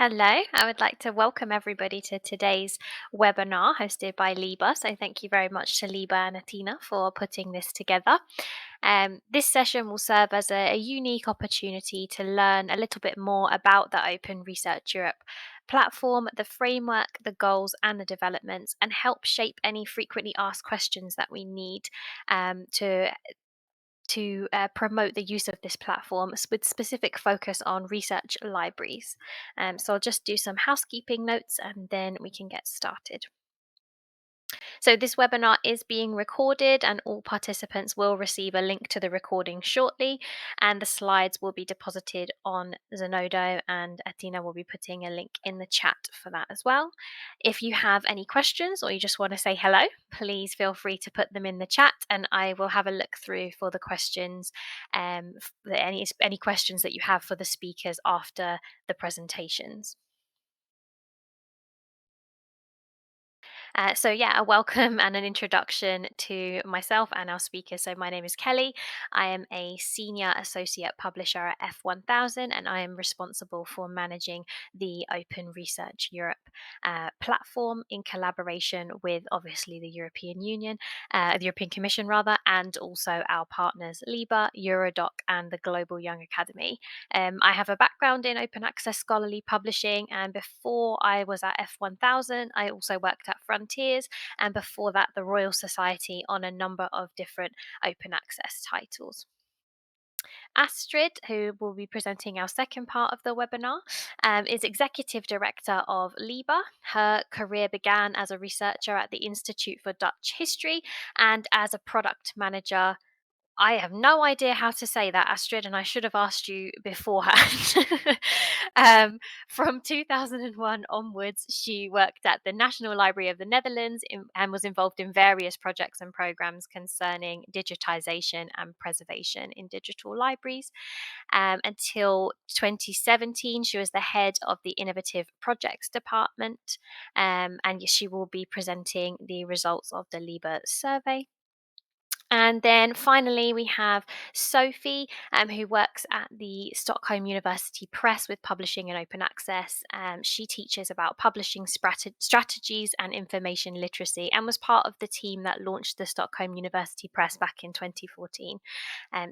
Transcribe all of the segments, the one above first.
Hello, I would like to welcome everybody to today's webinar hosted by LIBER. So, thank you very much to LIBER and Atina for putting this together. This session will serve as a unique opportunity to learn a little bit more about the Open Research Europe platform, the framework, the goals, and the developments, and help shape any frequently asked questions that we need to promote the use of this platform with specific focus on research libraries. So I'll just do some housekeeping notes and then we can get started. So, this webinar is being recorded, and all participants will receive a link to the recording shortly. And the slides will be deposited on Zenodo, and Atina will be putting a link in the chat for that as well. If you have any questions or you just want to say hello, please feel free to put them in the chat, and I will have a look through for the questions, any questions that you have for the speakers after the presentations. A welcome and an introduction to myself and our speaker. So, my name is Kelly. I am a senior associate publisher at F1000, and I am responsible for managing the Open Research Europe platform in collaboration with obviously the European Union, the European Commission rather, and also our partners LIBER, Eurodoc, and the Global Young Academy. I have a background in open access scholarly publishing, and before I was at F1000, I also worked at Frontiers, and before that, the Royal Society on a number of different open access titles. Astrid, who will be presenting our second part of the webinar, is Executive Director of LIBER. Her career began as a researcher at the Institute for Dutch History and as a product manager. I have no idea how to say that, Astrid, and I should have asked you beforehand. From 2001 onwards, she worked at the National Library of the Netherlands and was involved in various projects and programs concerning digitization and preservation in digital libraries. Until 2017, she was the head of the Innovative Projects Department, and she will be presenting the results of the LIBER survey. And then finally, we have Sophie, who works at the Stockholm University Press with publishing and open access. She teaches about publishing strategies and information literacy, and was part of the team that launched the Stockholm University Press back in 2014.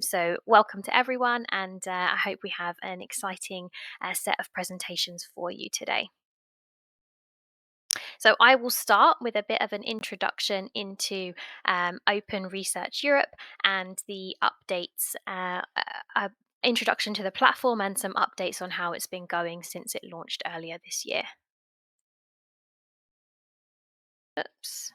So welcome to everyone, and I hope we have an exciting set of presentations for you today. So I will start with a bit of an introduction into Open Research Europe and the updates, introduction to the platform and some updates on how it's been going since it launched earlier this year. Oops.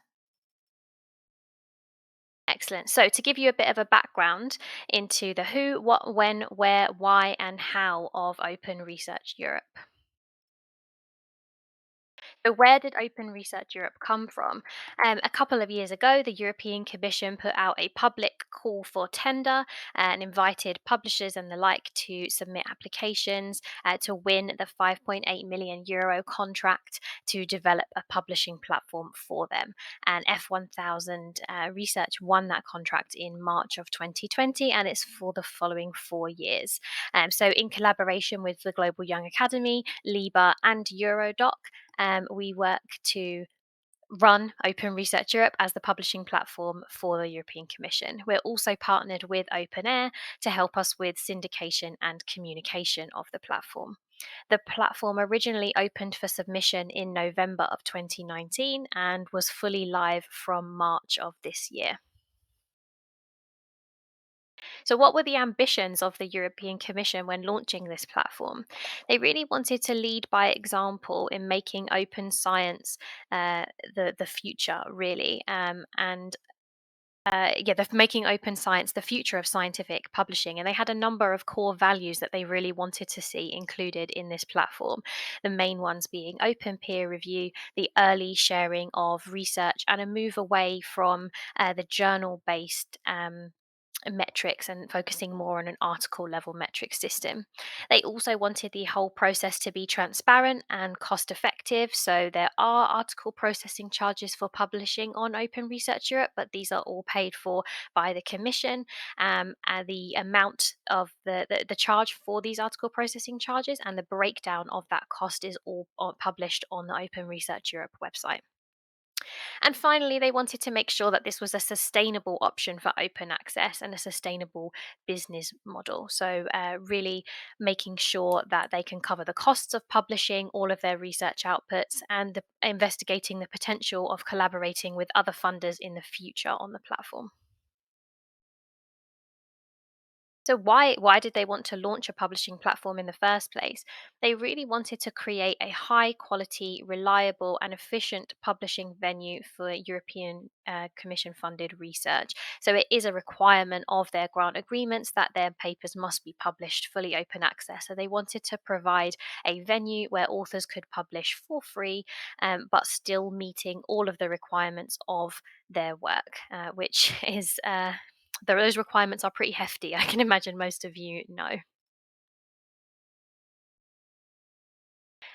Excellent. So to give you a bit of a background into the who, what, when, where, why, and how of Open Research Europe. So, where did Open Research Europe come from? A couple of years ago, the European Commission put out a public call for tender and invited publishers and the like to submit applications to win the €5.8 million contract to develop a publishing platform for them. And F1000 Research won that contract in March of 2020, and it's for the following 4 years. So, in collaboration with the Global Young Academy, LIBER, and Eurodoc, we work to run Open Research Europe as the publishing platform for the European Commission. We're also partnered with OpenAIRE to help us with syndication and communication of the platform. The platform originally opened for submission in November of 2019 and was fully live from March of this year. So, what were the ambitions of the European Commission when launching this platform? They really wanted to lead by example in making open science the future, really, they're making open science the future of scientific publishing, and they had a number of core values that they really wanted to see included in this platform. The main ones being open peer review, the early sharing of research, and a move away from the journal-based metrics and focusing more on an article level metric system. They also wanted the whole process to be transparent and cost effective. So there are article processing charges for publishing on Open Research Europe, but these are all paid for by the Commission. And the amount of the charge for these article processing charges and the breakdown of that cost is all published on the Open Research Europe website. And finally, they wanted to make sure that this was a sustainable option for open access and a sustainable business model. So, really making sure that they can cover the costs of publishing all of their research outputs and investigating the potential of collaborating with other funders in the future on the platform. So why did they want to launch a publishing platform in the first place? They really wanted to create a high quality, reliable, and efficient publishing venue for European Commission funded research. So it is a requirement of their grant agreements that their papers must be published fully open access. So they wanted to provide a venue where authors could publish for free, but still meeting all of the requirements of their work, which is those requirements are pretty hefty. I can imagine most of you know.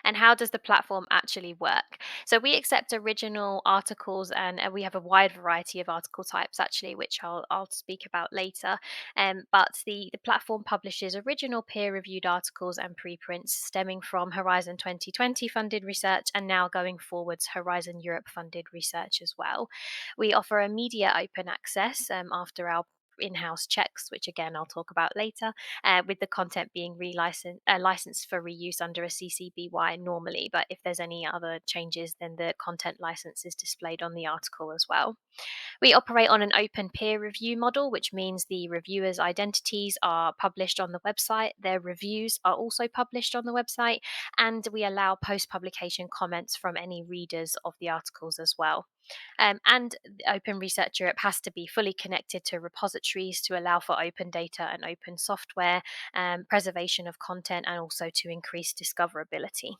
And how does the platform actually work? So we accept original articles, and we have a wide variety of article types actually, which I'll speak about later. But the platform publishes original peer-reviewed articles and preprints stemming from Horizon 2020 funded research, and now going forwards Horizon Europe funded research as well. We offer a media open access after our in-house checks, which again I'll talk about later, with the content being licensed for reuse under a CCBY normally. But if there's any other changes, then the content license is displayed on the article as well. We operate on an open peer review model, which means the reviewers' identities are published on the website, their reviews are also published on the website, and we allow post publication comments from any readers of the articles as well. And Open Research Europe has to be fully connected to repositories to allow for open data and open software, preservation of content, and also to increase discoverability.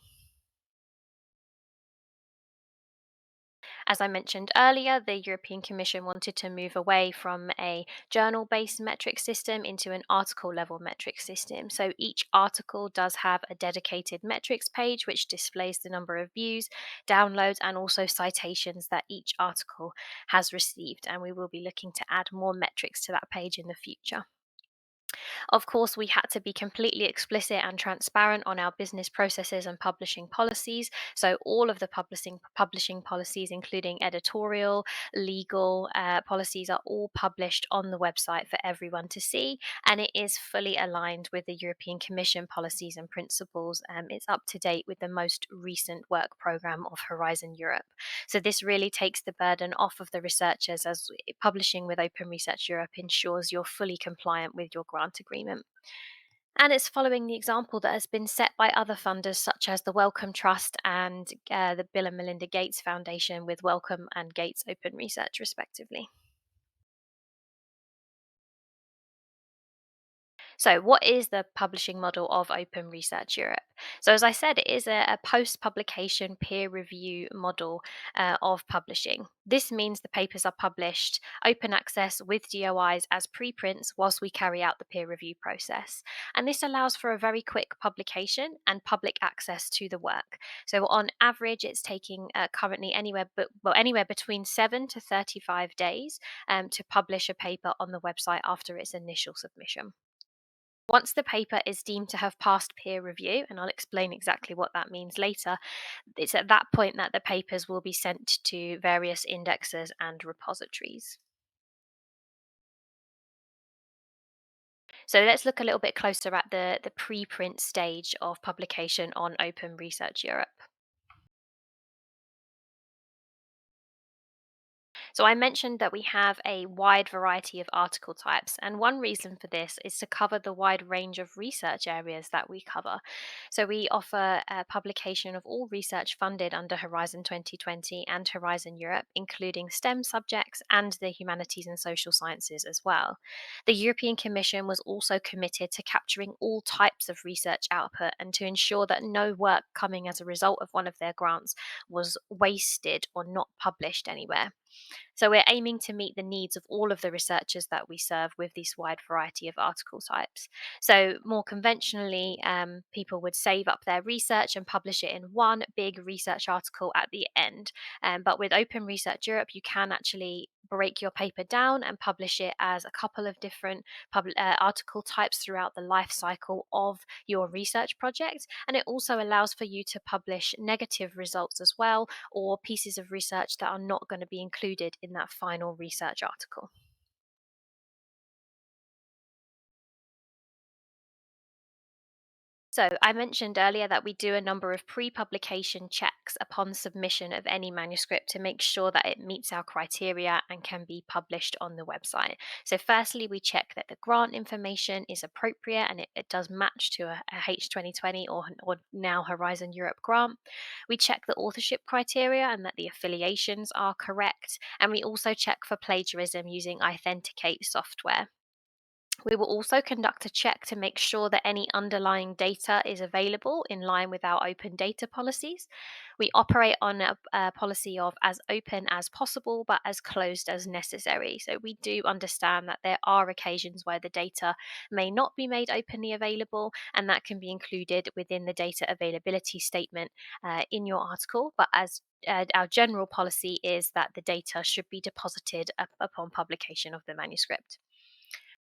As I mentioned earlier, the European Commission wanted to move away from a journal based metric system into an article level metric system. So each article does have a dedicated metrics page which displays the number of views, downloads, and also citations that each article has received. And we will be looking to add more metrics to that page in the future. Of course, we had to be completely explicit and transparent on our business processes and publishing policies. So all of the publishing policies, including editorial, legal policies, are all published on the website for everyone to see, and it is fully aligned with the European Commission policies and principles. It's up to date with the most recent work program of Horizon Europe. So this really takes the burden off of the researchers, as publishing with Open Research Europe ensures you're fully compliant with your grant agreement. And it's following the example that has been set by other funders such as the Wellcome Trust and the Bill and Melinda Gates Foundation, with Wellcome and Gates Open Research, respectively. So, what is the publishing model of Open Research Europe? So, as I said, it is a post publication peer review model of publishing. This means the papers are published open access with DOIs as preprints whilst we carry out the peer review process. And this allows for a very quick publication and public access to the work. So, on average, it's taking currently anywhere between 7 to 35 days to publish a paper on the website after its initial submission. Once the paper is deemed to have passed peer review, and I'll explain exactly what that means later, it's at that point that the papers will be sent to various indexes and repositories. So let's look a little bit closer at the preprint stage of publication on Open Research Europe. So I mentioned that we have a wide variety of article types, and one reason for this is to cover the wide range of research areas that we cover. So we offer a publication of all research funded under Horizon 2020 and Horizon Europe, including STEM subjects and the humanities and social sciences as well. The European Commission was also committed to capturing all types of research output and to ensure that no work coming as a result of one of their grants was wasted or not published anywhere. So we're aiming to meet the needs of all of the researchers that we serve with this wide variety of article types. So more conventionally, people would save up their research and publish it in one big research article at the end. But with Open Research Europe, you can actually break your paper down and publish it as a couple of different article types throughout the life cycle of your research project. And it also allows for you to publish negative results as well, or pieces of research that are not going to be included in that final research article. So, I mentioned earlier that we do a number of pre publication checks upon submission of any manuscript to make sure that it meets our criteria and can be published on the website. So, firstly, we check that the grant information is appropriate and it does match to a H2020 or now Horizon Europe grant. We check the authorship criteria and that the affiliations are correct. And we also check for plagiarism using Authenticate software. We will also conduct a check to make sure that any underlying data is available in line with our open data policies. We operate on a policy of as open as possible, but as closed as necessary. So we do understand that there are occasions where the data may not be made openly available, and that can be included within the data availability statement in your article. But as our general policy is that the data should be deposited upon publication of the manuscript.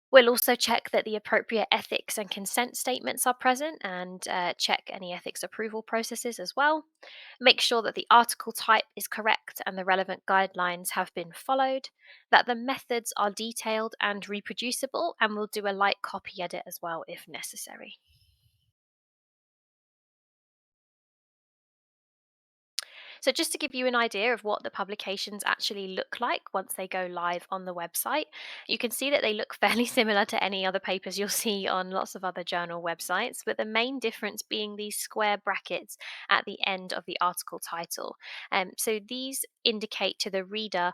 We'll also check that the appropriate ethics and consent statements are present and check any ethics approval processes as well. Make sure that the article type is correct and the relevant guidelines have been followed, that the methods are detailed and reproducible, and we'll do a light copy edit as well if necessary. So, just to give you an idea of what the publications actually look like once they go live on the website, you can see that they look fairly similar to any other papers you'll see on lots of other journal websites, with the main difference being these square brackets at the end of the article title. So, these indicate to the reader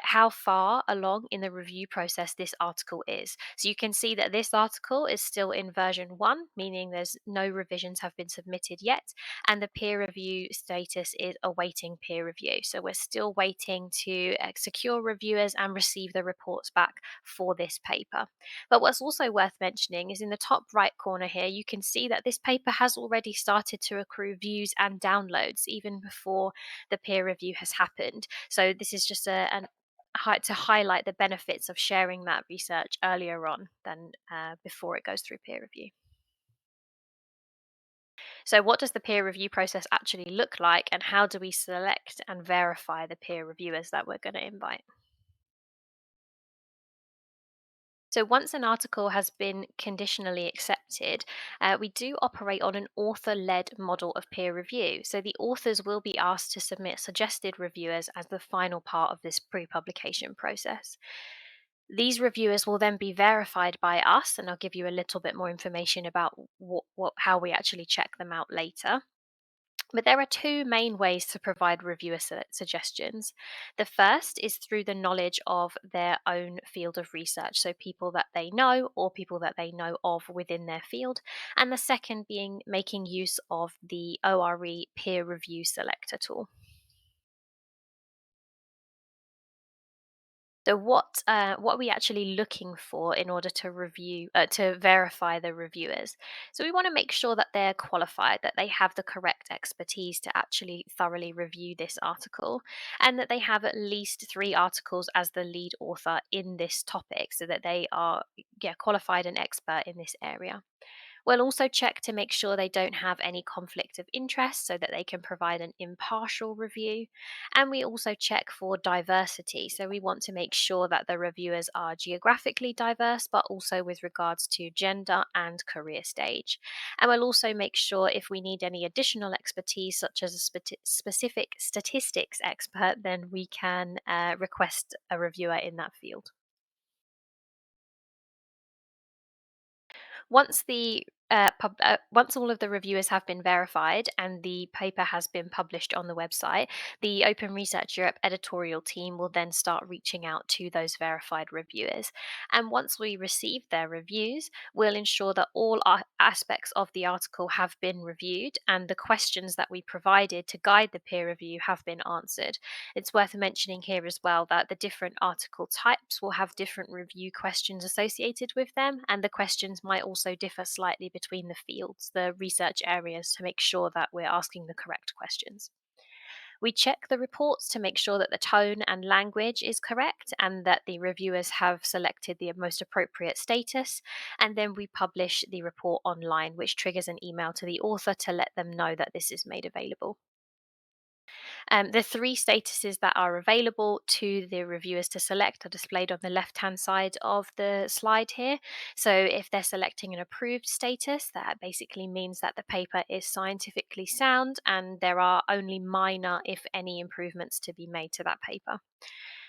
how far along in the review process this article is. So you can see that this article is still in version 1, meaning there's no revisions have been submitted yet, and the peer review status is awaiting peer review. So we're still waiting to secure reviewers and receive the reports back for this paper. But what's also worth mentioning is in the top right corner here, you can see that this paper has already started to accrue views and downloads even before the peer review has happened. So this is just to highlight the benefits of sharing that research earlier on than before it goes through peer review. So, what does the peer review process actually look like, and how do we select and verify the peer reviewers that we're going to invite? So, once an article has been conditionally accepted, we do operate on an author led model of peer review. So, the authors will be asked to submit suggested reviewers as the final part of this pre publication process. These reviewers will then be verified by us, and I'll give you a little bit more information about how we actually check them out later. But there are two main ways to provide reviewer suggestions. The first is through the knowledge of their own field of research, so people that they know or people that they know of within their field. And the second being making use of the ORE peer review selector tool. So what are we actually looking for in order to to verify the reviewers? So we want to make sure that they're qualified, that they have the correct expertise to actually thoroughly review this article, and that they have at least 3 articles as the lead author in this topic, so that they are qualified and expert in this area. We'll also check to make sure they don't have any conflict of interest so that they can provide an impartial review. And we also check for diversity. So we want to make sure that the reviewers are geographically diverse, but also with regards to gender and career stage. And we'll also make sure if we need any additional expertise, such as a specific statistics expert, then we can request a reviewer in that field. Once the once all of the reviewers have been verified and the paper has been published on the website, the Open Research Europe editorial team will then start reaching out to those verified reviewers. And once we receive their reviews, we'll ensure that all aspects of the article have been reviewed and the questions that we provided to guide the peer review have been answered. It's worth mentioning here as well that the different article types will have different review questions associated with them, and the questions might also differ slightly between the fields, the research areas, to make sure that we're asking the correct questions. We check the reports to make sure that the tone and language is correct and that the reviewers have selected the most appropriate status. And then we publish the report online, which triggers an email to the author to let them know that this is made available. The three statuses that are available to the reviewers to select are displayed on the left-hand side of the slide here. So if they're selecting an approved status, that basically means that the paper is scientifically sound and there are only minor, if any, improvements to be made to that paper.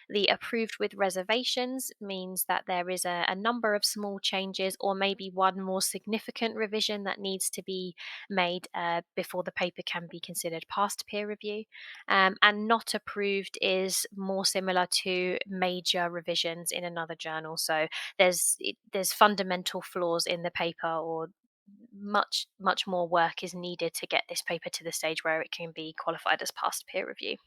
The approved with reservations means that there is a number of small changes or maybe one more significant revision that needs to be made before the paper can be considered past peer review. And not approved is more similar to major revisions in another journal. So there's fundamental flaws in the paper, or much more work is needed to get this paper to the stage where it can be qualified as past peer review.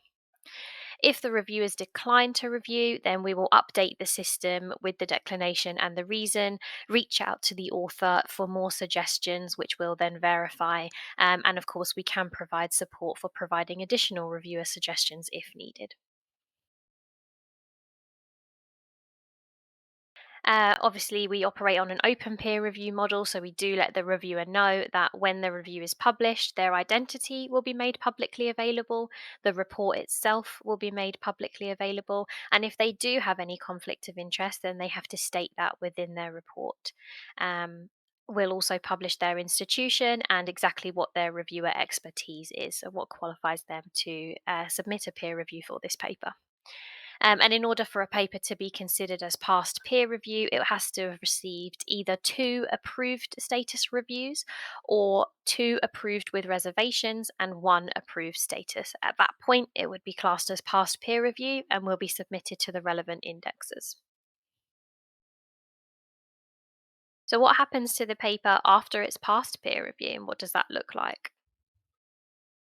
If the reviewers decline to review, then we will update the system with the declination and the reason, reach out to the author for more suggestions, which we'll then verify. And of course, we can provide support for providing additional reviewer suggestions if needed. Obviously, we operate on an open peer review model, so we do let the reviewer know that when the review is published, their identity will be made publicly available, the report itself will be made publicly available, and if they do have any conflict of interest, then they have to state that within their report. We'll also publish their institution and exactly what their reviewer expertise is and what qualifies them to submit a peer review for this paper. And in order for a paper to be considered as past peer review, it has to have received either 2 approved status reviews or 2 approved with reservations and 1 approved status. At that point, it would be classed as past peer review and will be submitted to the relevant indexes. So, what happens to the paper after it's passed peer review, and what does that look like?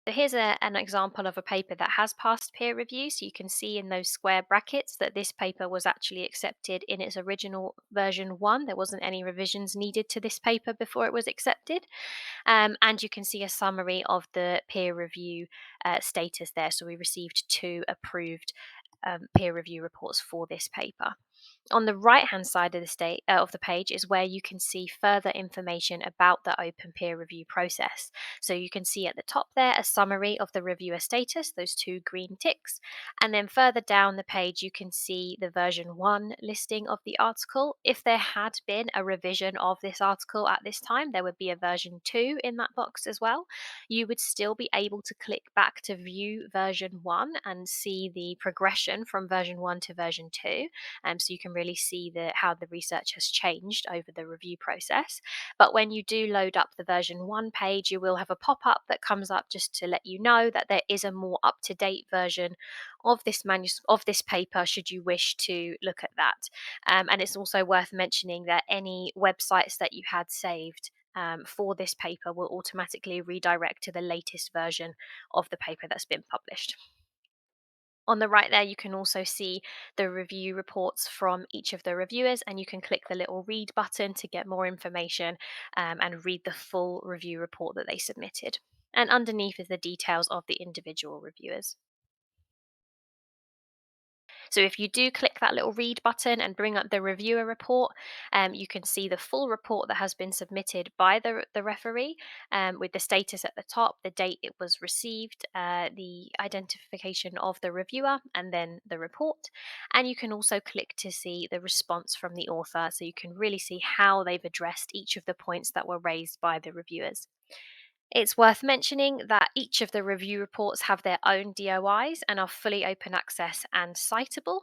So here's an example of a paper that has passed peer review. So you can see in those square brackets that this paper was actually accepted in its original version 1. There wasn't any revisions needed to this paper before it was accepted. And you can see a summary of the peer review status there. So we received 2 approved peer review reports for this paper. On the right-hand side of the page is where you can see further information about the open peer review process. So you can see at the top there a summary of the reviewer status, those 2 green ticks, and then further down the page you can see the version 1 listing of the article. If there had been a revision of this article at this time, there would be a version 2 in that box as well. You would still be able to click back to view version 1 and see the progression from version 1 to version 2. So you can really see how the research has changed over the review process. But when you do load up the version 1 page, you will have a pop-up that comes up just to let you know that there is a more up-to-date version of this paper should you wish to look at that. And it's also worth mentioning that any websites that you had saved for this paper will automatically redirect to the latest version of the paper that's been published. On the right there, you can also see the review reports from each of the reviewers, and you can click the little read button to get more information and read the full review report that they submitted. And underneath is the details of the individual reviewers. So if you do click that little read button and bring up the reviewer report, you can see the full report that has been submitted by the referee with the status at the top, the date it was received, the identification of the reviewer, and then the report. And you can also click to see the response from the author, so you can really see how they've addressed each of the points that were raised by the reviewers. It's worth mentioning that each of the review reports have their own DOIs and are fully open access and citable.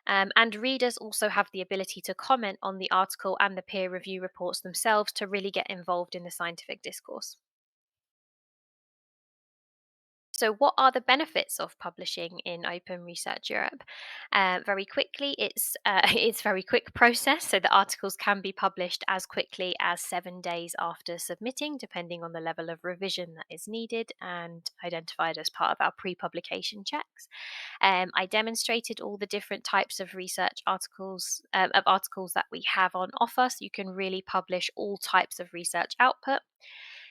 And readers also have the ability to comment on the article and the peer review reports themselves to really get involved in the scientific discourse. So, what are the benefits of publishing in Open Research Europe? Very quickly, it's very quick process. So the articles can be published as quickly as 7 days after submitting, depending on the level of revision that is needed and identified as part of our pre-publication checks. I demonstrated all the different types of research articles that we have on offer, so you can really publish all types of research output.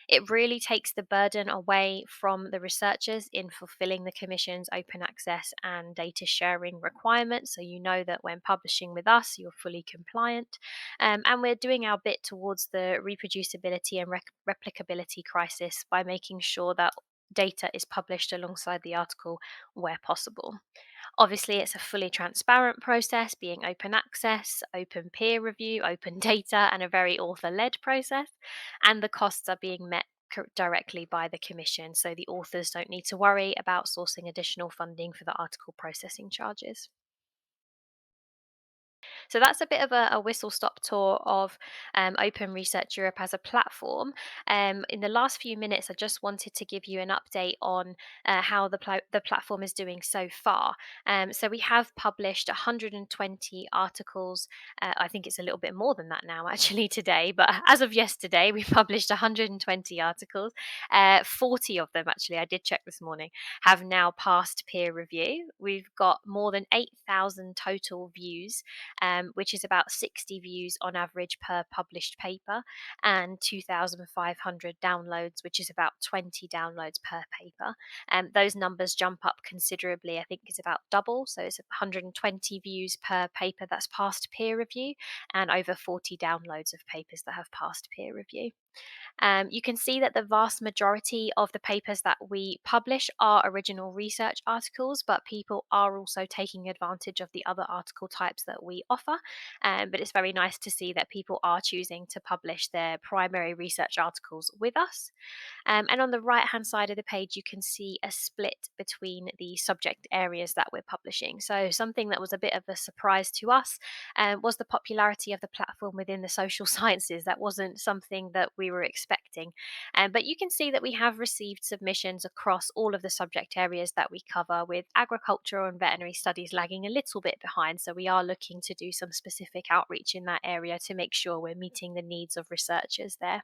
It really takes the burden away from the researchers in fulfilling the Commission's open access and data sharing requirements. So you know that when publishing with us, you're fully compliant. And we're doing our bit towards the reproducibility and replicability crisis by making sure that data is published alongside the article where possible. Obviously, it's a fully transparent process, being open access, open peer review, open data, and a very author led process. And the costs are being met directly by the Commission, so the authors don't need to worry about sourcing additional funding for the article processing charges. So that's a bit of a whistle stop tour of Open Research Europe as a platform. In the last few minutes, I just wanted to give you an update on how the platform is doing so far. So we have published 120 articles. I think it's a little bit more than that now, actually, today. But as of yesterday, we published 120 articles. 40 of them, actually, I did check this morning, have now passed peer review. We've got more than 8,000 total views, which is about 60 views on average per published paper, and 2,500 downloads, which is about 20 downloads per paper. Those numbers jump up considerably. I think it's about double. So it's 120 views per paper that's passed peer review, and over 40 downloads of papers that have passed peer review. You can see that the vast majority of the papers that we publish are original research articles, but people are also taking advantage of the other article types that we offer. But it's very nice to see that people are choosing to publish their primary research articles with us. And on the right hand side of the page, you can see a split between the subject areas that we're publishing. So, something that was a bit of a surprise to us was the popularity of the platform within the social sciences. That wasn't something that we were expecting. But you can see that we have received submissions across all of the subject areas that we cover, with agriculture and veterinary studies lagging a little bit behind. So, we are looking to do some specific outreach in that area to make sure we're meeting the needs of researchers there.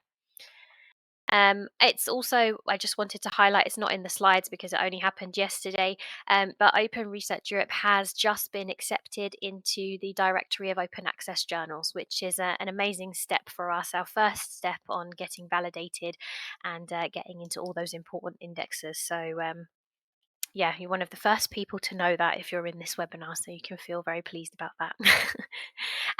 It's also, I just wanted to highlight, it's not in the slides because it only happened yesterday, but Open Research Europe has just been accepted into the directory of open access journals, which is an amazing step for us, our first step on getting validated and getting into all those important indexes. So, yeah, you're one of the first people to know that if you're in this webinar, so you can feel very pleased about that.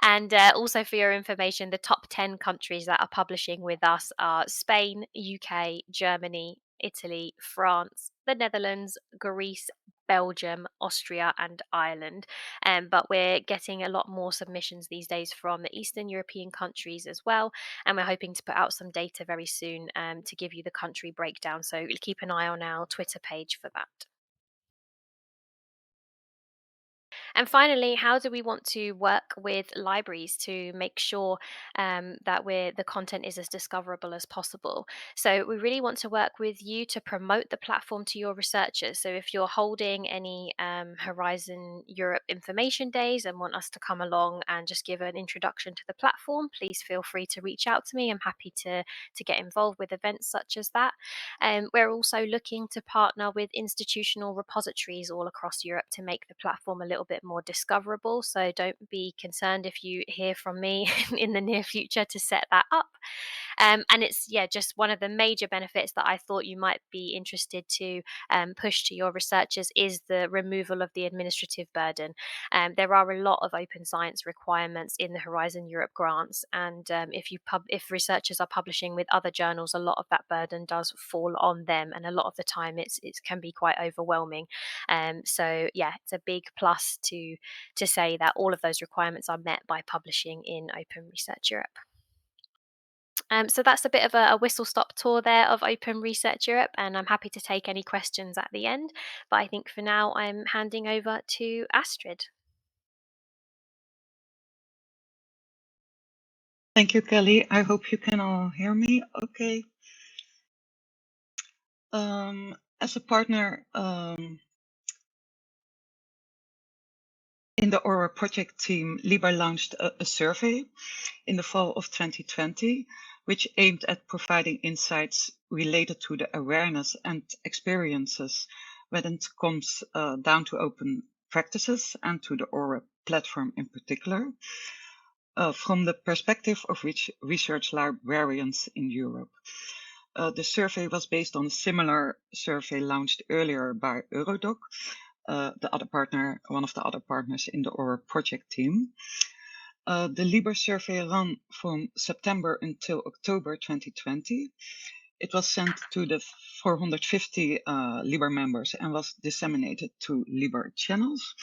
And also, for your information, the top 10 countries that are publishing with us are Spain, UK, Germany, Italy, France, the Netherlands, Greece, Belgium, Austria, and Ireland. But we're getting a lot more submissions these days from the Eastern European countries as well. And we're hoping to put out some data very soon to give you the country breakdown. So keep an eye on our Twitter page for that. And finally, how do we want to work with libraries to make sure that the content is as discoverable as possible? So we really want to work with you to promote the platform to your researchers. So if you're holding any Horizon Europe information days and want us to come along and just give an introduction to the platform, please feel free to reach out to me. I'm happy to get involved with events such as that. We're also looking to partner with institutional repositories all across Europe to make the platform a little bit more discoverable. So don't be concerned if you hear from me in the near future to set that up. And it's, yeah, just one of the major benefits that I thought you might be interested to push to your researchers is the removal of the administrative burden. There are a lot of open science requirements in the Horizon Europe grants, and if researchers are publishing with other journals, a lot of that burden does fall on them, and a lot of the time it can be quite overwhelming. So yeah, it's a big plus to say that all of those requirements are met by publishing in Open Research Europe. So that's a bit of a whistle-stop tour there of Open Research Europe, and I'm happy to take any questions at the end. But I think for now, I'm handing over to Astrid. Thank you, Kelly. I hope you can all hear me okay. As a partner in the ORE project team, LIBER launched a survey in the fall of 2020, which aimed at providing insights related to the awareness and experiences when it comes down to open practices and to the ORE platform in particular, from the perspective of research librarians in Europe. The survey was based on a similar survey launched earlier by Eurodoc, one of the other partners in the ORE project team. The LIBER survey ran from September until October 2020. It was sent to the 450 LIBER members and was disseminated to LIBER channels.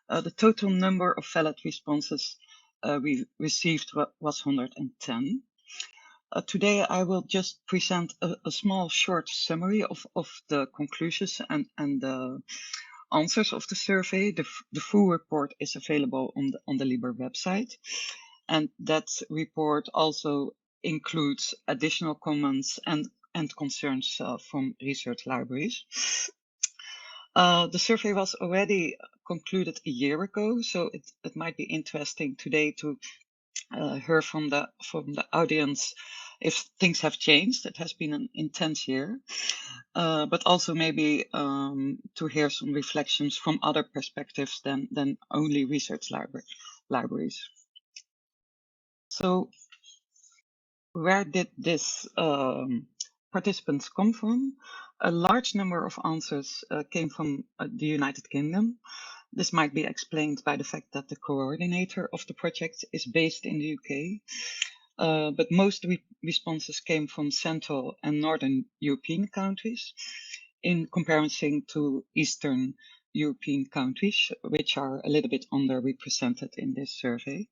The total number of valid responses we received was 110. Today, I will just present a small short summary of the conclusions and the answers of the survey. The full report is available on the LIBER website. And that report also includes additional comments and concerns from research libraries. The survey was already concluded a year ago, so it might be interesting today to hear from the audience if things have changed. It has been an intense year, but also maybe to hear some reflections from other perspectives than only research libraries. So where did this participants come from? A large number of answers came from the United Kingdom. This might be explained by the fact that the coordinator of the project is based in the UK. But most responses came from Central and Northern European countries, in comparison to Eastern European countries, which are a little bit underrepresented in this survey.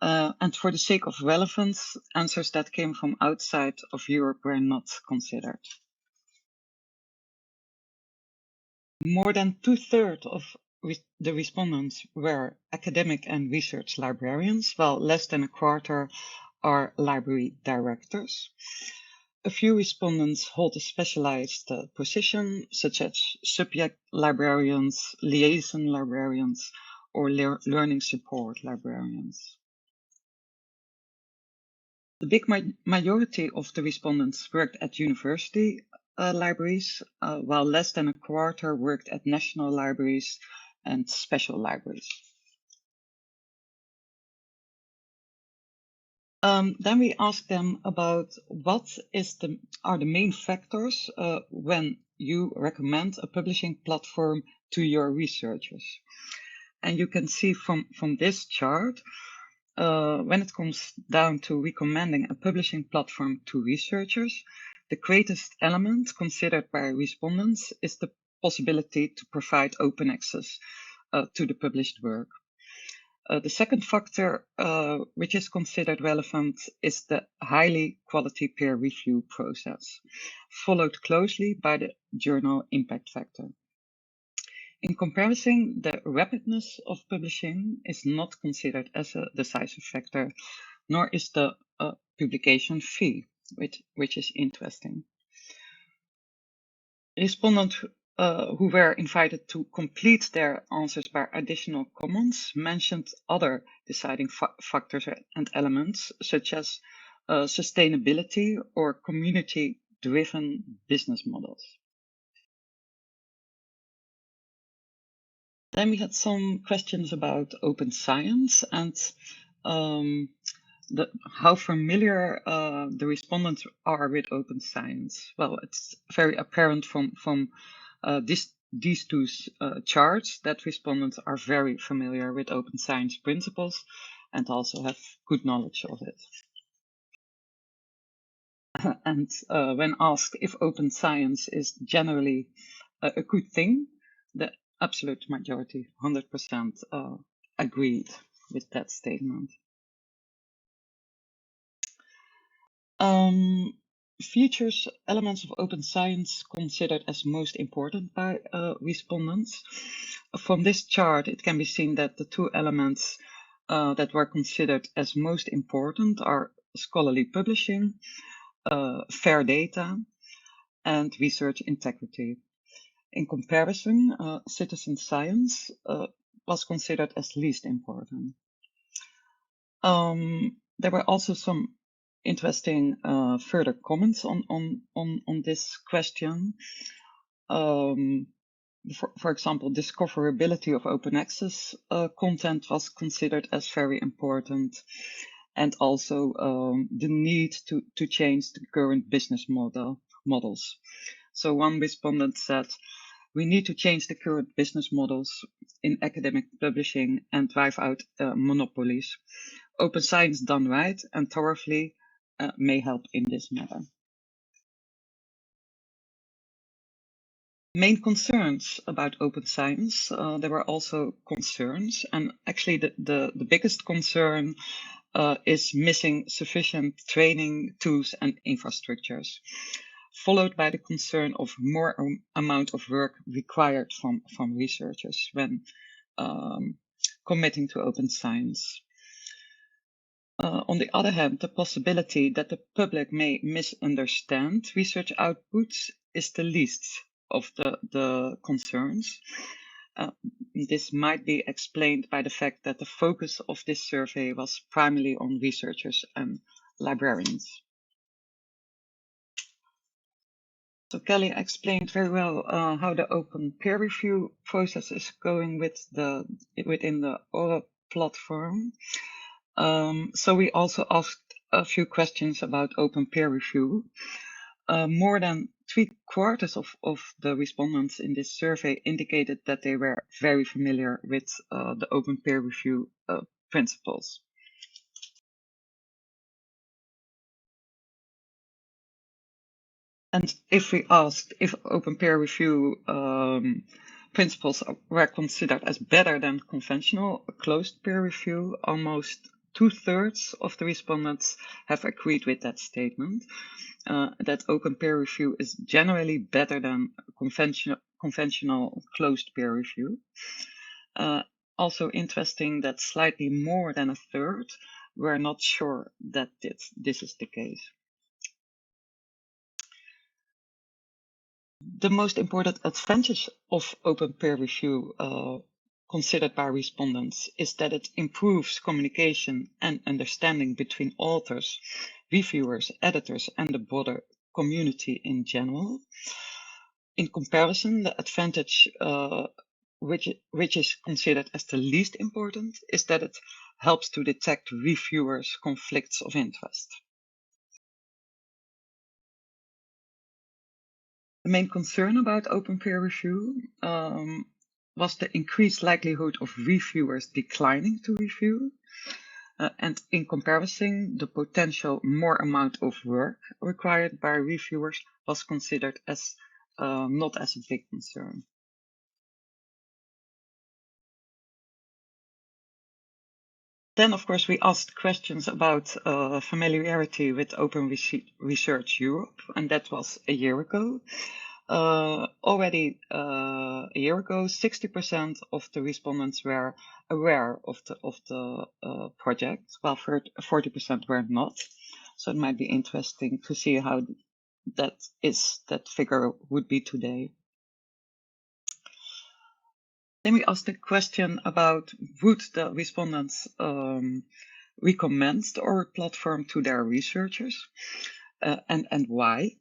And for the sake of relevance, answers that came from outside of Europe were not considered. More than 2/3 of the respondents were academic and research librarians, while less than a quarter are library directors. A few respondents hold a specialized position, such as subject librarians, liaison librarians, or learning support librarians. The big majority of the respondents worked at university libraries, while less than a quarter worked at national libraries and special libraries. Then we asked them about what are the main factors when you recommend a publishing platform to your researchers. And you can see from this chart, when it comes down to recommending a publishing platform to researchers, the greatest element considered by respondents is the possibility to provide open access to the published work. The second factor, which is considered relevant, is the highly quality peer review process, followed closely by the journal impact factor. In comparison, the rapidness of publishing is not considered as a decisive factor, nor is the publication fee, which is interesting. Respondents who were invited to complete their answers by additional comments mentioned other deciding factors and elements, such as sustainability or community-driven business models. Then we had some questions about open science and how familiar the respondents are with open science. Well, it's very apparent from these two charts that respondents are very familiar with open science principles and also have good knowledge of it. And when asked if open science is generally a good thing, the absolute majority, 100%, agreed with that statement. Features, elements of open science considered as most important by respondents. From this chart, it can be seen that the two elements that were considered as most important are scholarly publishing, fair data, and research integrity. In comparison, citizen science was considered as least important. There were also some interesting further comments on this question. For example, discoverability of open access content was considered as very important, and also the need to change the current business models. So one respondent said, we need to change the current business models in academic publishing and drive out monopolies. Open science done right and thoroughly may help in this matter. Main concerns about open science, there were also concerns, and actually the biggest concern is missing sufficient training, tools and infrastructures, followed by the concern of more amount of work required from researchers when committing to open science. On the other hand, the possibility that the public may misunderstand research outputs is the least of the concerns. This might be explained by the fact that the focus of this survey was primarily on researchers and librarians. So Kelly explained very well how the open peer review process is going within the ORE platform. So we also asked a few questions about open peer review. More than 3/4 of the respondents in this survey indicated that they were very familiar with the open peer review principles. And if we asked if open peer review principles were considered as better than conventional closed peer review, almost 2/3 of the respondents have agreed with that statement, that open peer review is generally better than conventional closed peer review. Also interesting that slightly more than 1/3 were not sure that this is the case. The most important advantage of open peer review considered by respondents is that it improves communication and understanding between authors, reviewers, editors, and the broader community in general. In comparison, the advantage which is considered as the least important is that it helps to detect reviewers' conflicts of interest. The main concern about open peer review was the increased likelihood of reviewers declining to review, and in comparison, the potential more amount of work required by reviewers was considered as not as a big concern. Then, of course, we asked questions about familiarity with Open Research Europe, and that was a year ago. Already a year ago, 60% of the respondents were aware of the project, while 40% were not. So it might be interesting to see how that figure would be today. Then we asked a question about would the respondents recommend the ORE platform to their researchers, and why.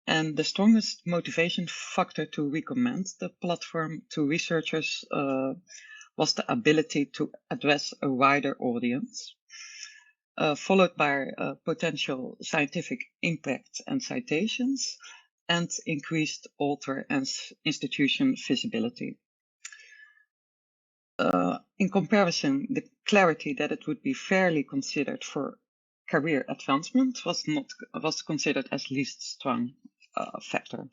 And the strongest motivation factor to recommend the platform to researchers was the ability to address a wider audience, followed by potential scientific impact and citations, and increased author and institution visibility. In comparison, the clarity that it would be fairly considered for career advancement was considered as least strong factor.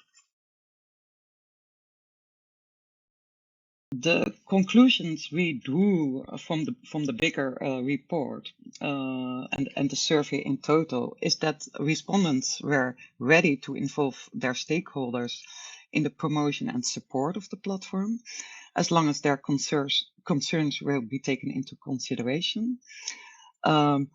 The conclusions we drew from the bigger report and the survey in total is that respondents were ready to involve their stakeholders in the promotion and support of the platform, as long as their concerns will be taken into consideration. And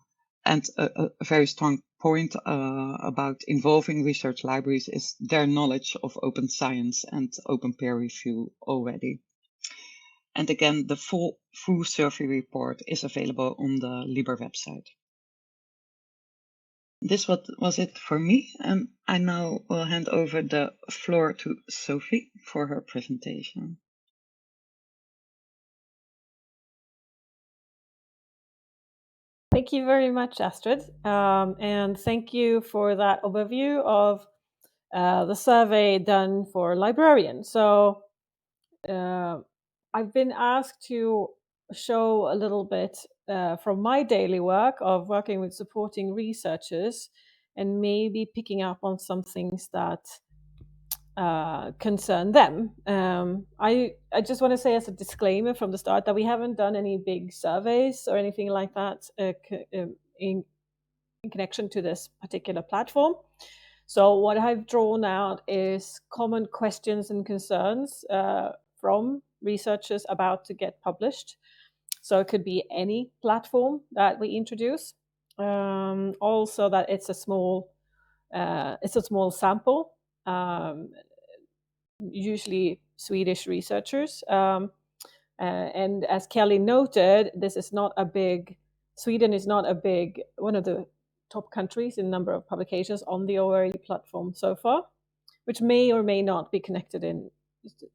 a very strong point about involving research libraries is their knowledge of open science and open peer review already. And again, the full survey report is available on the LIBER website. This was it for me, and I now will hand over the floor to Sophie for her presentation. Thank you very much, Astrid, and thank you for that overview of the survey done for librarians. So I've been asked to show a little bit from my daily work of working with supporting researchers and maybe picking up on some things that concern them. I just want to say as a disclaimer from the start that we haven't done any big surveys or anything like that in connection to this particular platform. So what I've drawn out is common questions and concerns from researchers about to get published. So it could be any platform that we introduce. Also, that it's a small sample. Usually Swedish researchers. And as Kelly noted, Sweden is not one of the top countries in number of publications on the ORE platform so far, which may or may not be connected in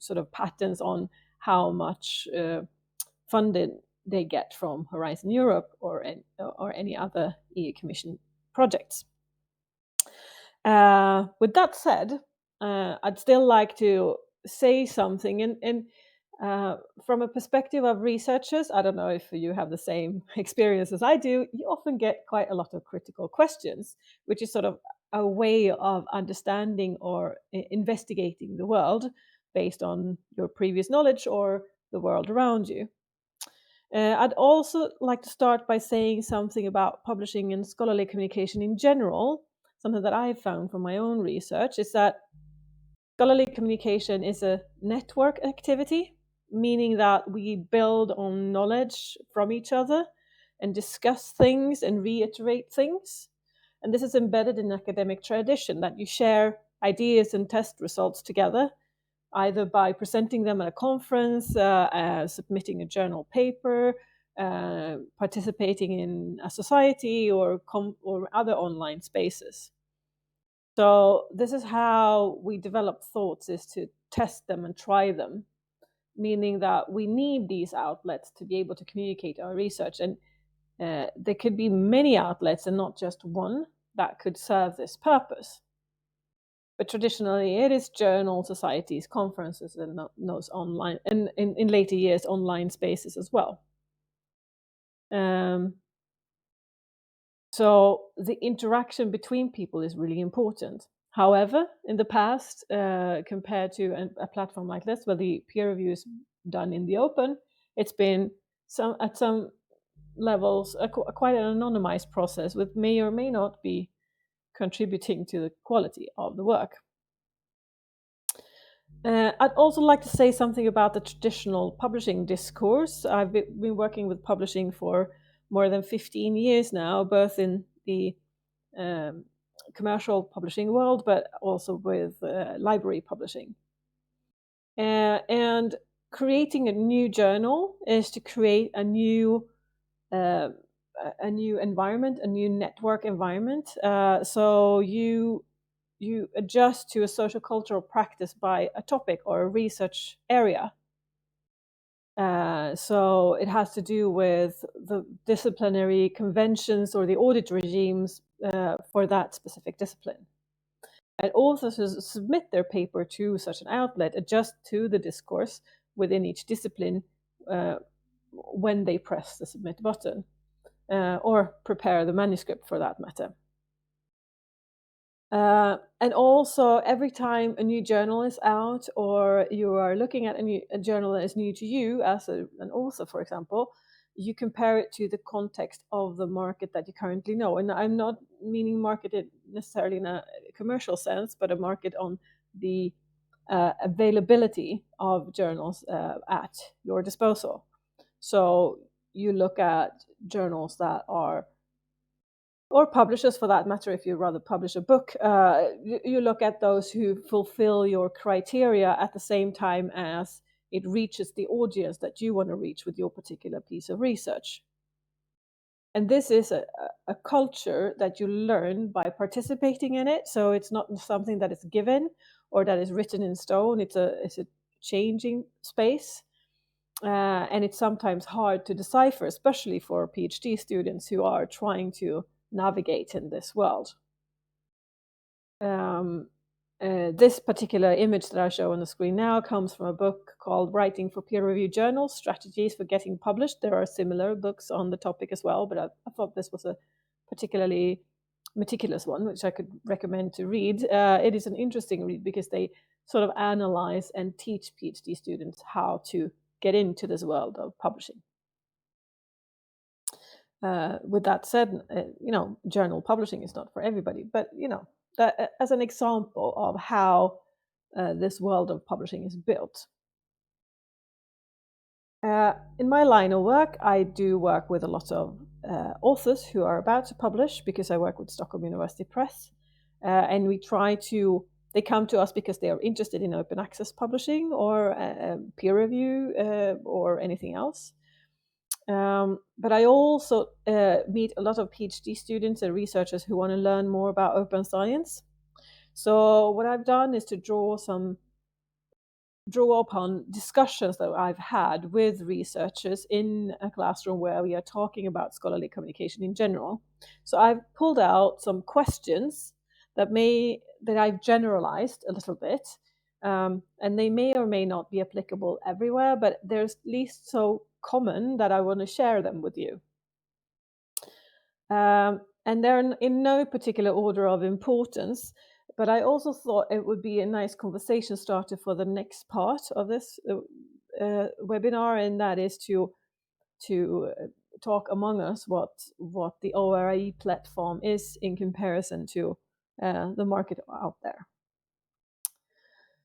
sort of patterns on how much funded they get from Horizon Europe or any other EU Commission projects. With that said, I'd still like to say something, and from a perspective of researchers, I don't know if you have the same experience as I do, you often get quite a lot of critical questions, which is sort of a way of understanding or investigating the world based on your previous knowledge or the world around you. I'd also like to start by saying something about publishing and scholarly communication in general. Something that I've found from my own research is that scholarly communication is a network activity, meaning that we build on knowledge from each other and discuss things and reiterate things. And this is embedded in academic tradition, that you share ideas and test results together, either by presenting them at a conference, submitting a journal paper, participating in a society or other online spaces. So this is how we develop thoughts, is to test them and try them, meaning that we need these outlets to be able to communicate our research. And there could be many outlets and not just one that could serve this purpose. But traditionally, it is journal societies, conferences, and those online, and in later years, online spaces as well. So the interaction between people is really important. However, in the past, compared to a platform like this, where the peer review is done in the open, it's been at some levels quite an anonymized process, which may or may not be contributing to the quality of the work. I'd also like to say something about the traditional publishing discourse. I've been working with publishing for more than 15 years now, both in the commercial publishing world, but also with library publishing. And creating a new journal is to create a new environment, a new network environment. So you adjust to a social cultural practice by a topic or a research area. So it has to do with the disciplinary conventions or the audit regimes for that specific discipline. And authors submit their paper to such an outlet, adjust to the discourse within each discipline when they press the submit button, or prepare the manuscript for that matter. And also, every time a new journal is out, or you are looking at a journal that is new to you as an author, for example, you compare it to the context of the market that you currently know. And I'm not meaning market necessarily in a commercial sense, but a market on the availability of journals at your disposal. So you look at journals that are, or publishers for that matter, if you rather publish a book, you look at those who fulfill your criteria at the same time as it reaches the audience that you want to reach with your particular piece of research. And this is a culture that you learn by participating in it. So it's not something that is given or that is written in stone. It's a changing space. And it's sometimes hard to decipher, especially for PhD students who are trying to navigate in this world. This particular image that I show on the screen now comes from a book called Writing for Peer-Reviewed Journals, Strategies for Getting Published. There are similar books on the topic as well, but I thought this was a particularly meticulous one, which I could recommend to read. It is an interesting read because they sort of analyze and teach PhD students how to get into this world of publishing. With that said, journal publishing is not for everybody, but that, as an example of how this world of publishing is built. In my line of work, I do work with a lot of authors who are about to publish, because I work with Stockholm University Press, and they come to us because they are interested in open access publishing or peer review or anything else. But I also meet a lot of PhD students and researchers who want to learn more about open science. So what I've done is to draw upon discussions that I've had with researchers in a classroom where we are talking about scholarly communication in general. So I've pulled out some questions that I've generalized a little bit, and they may or may not be applicable everywhere, but they're at least so common that I want to share them with you. And they're in no particular order of importance, but I also thought it would be a nice conversation starter for the next part of this webinar, and that is to talk among us what the ORE platform is in comparison to the market out there.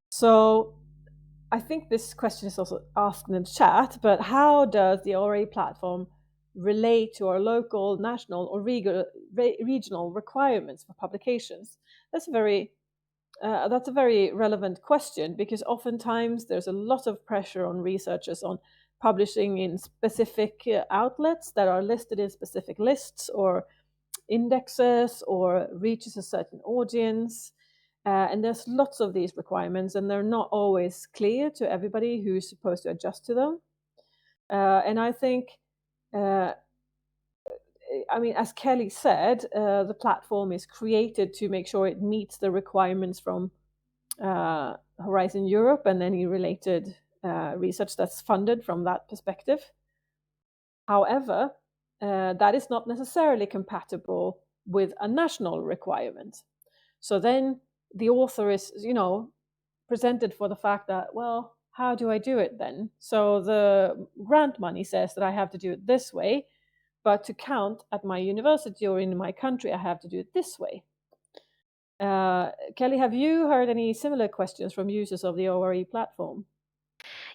So I think this question is also asked in the chat, but how does the ORE platform relate to our local, national, or regional requirements for publications? That's a very relevant question, because oftentimes there's a lot of pressure on researchers on publishing in specific outlets that are listed in specific lists or indexes or reaches a certain audience. And there's lots of these requirements, and they're not always clear to everybody who's supposed to adjust to them. And I think, as Kelly said, the platform is created to make sure it meets the requirements from Horizon Europe and any related research that's funded from that perspective. However, that is not necessarily compatible with a national requirement. So then the author is, presented for the fact that, well, how do I do it then? So the grant money says that I have to do it this way, but to count at my university or in my country, I have to do it this way. Kelly, have you heard any similar questions from users of the ORE platform?